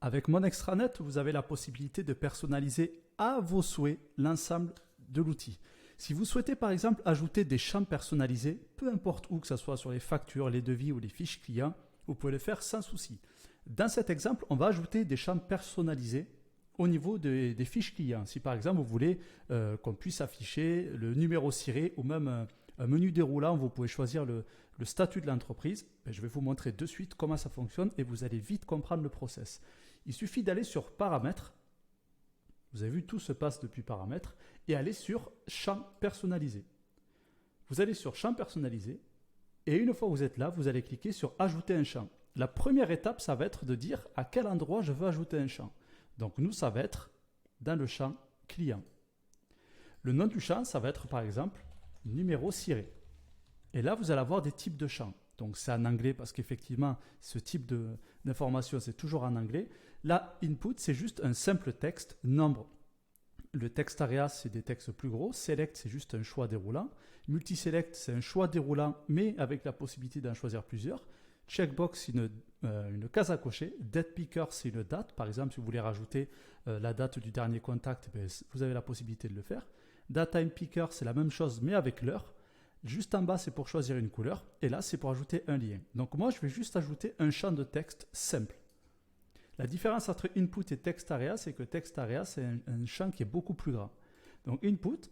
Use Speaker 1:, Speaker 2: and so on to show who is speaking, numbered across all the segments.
Speaker 1: Avec mon extranet, vous avez la possibilité de personnaliser à vos souhaits l'ensemble de l'outil. Si vous souhaitez par exemple ajouter des champs personnalisés, peu importe où, que ce soit sur les factures, les devis ou les fiches clients, vous pouvez le faire sans souci. Dans cet exemple, on va ajouter des champs personnalisés au niveau des fiches clients. Si par exemple vous voulez qu'on puisse afficher le numéro ciré ou même un menu déroulant, vous pouvez choisir le statut de l'entreprise. Je vais vous montrer de suite comment ça fonctionne et vous allez vite comprendre le process. Il suffit d'aller sur paramètres. Vous avez vu, tout se passe depuis paramètres et aller sur champ personnalisé. Vous allez sur champ personnalisé et une fois que vous êtes là, vous allez cliquer sur ajouter un champ. La première étape, ça va être de dire à quel endroit je veux ajouter un champ. Donc nous, ça va être dans le champ client. Le nom du champ, ça va être par exemple numéro ciré. Et là, vous allez avoir des types de champs. Donc c'est en anglais parce qu'effectivement, ce type d'information, c'est toujours en anglais. Là, input, c'est juste un simple texte, nombre. Le text area, c'est des textes plus gros. Select, c'est juste un choix déroulant. Multiselect, c'est un choix déroulant, mais avec la possibilité d'en choisir plusieurs. Checkbox, c'est une case à cocher. Date picker, c'est une date. Par exemple, si vous voulez rajouter la date du dernier contact, vous avez la possibilité de le faire. Datetime picker, c'est la même chose, mais avec l'heure. Juste en bas, c'est pour choisir une couleur. Et là, c'est pour ajouter un lien. Donc moi, je vais juste ajouter un champ de texte simple. La différence entre input et text area, c'est que text area, c'est un champ qui est beaucoup plus grand. Donc input,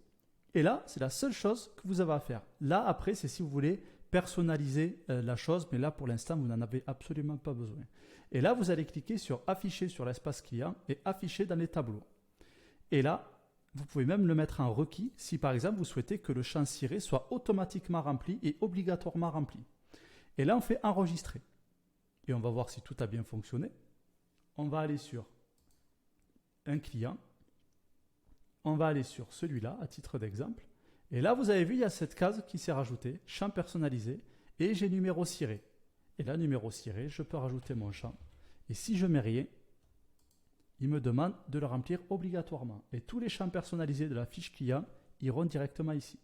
Speaker 1: et là, c'est la seule chose que vous avez à faire. Là, après, c'est si vous voulez personnaliser la chose, mais là, pour l'instant, vous n'en avez absolument pas besoin. Et là, vous allez cliquer sur afficher sur l'espace client et afficher dans les tableaux. Et là, vous pouvez même le mettre en requis si, par exemple, vous souhaitez que le champ ciré soit automatiquement rempli et obligatoirement rempli. Et là, on fait enregistrer. Et on va voir si tout a bien fonctionné. On va aller sur un client. On va aller sur celui-là, à titre d'exemple. Et là, vous avez vu, il y a cette case qui s'est rajoutée, champ personnalisé, et j'ai numéro ciré. Et là, numéro ciré, je peux rajouter mon champ. Et si je mets rien, il me demande de le remplir obligatoirement. Et tous les champs personnalisés de la fiche client iront directement ici.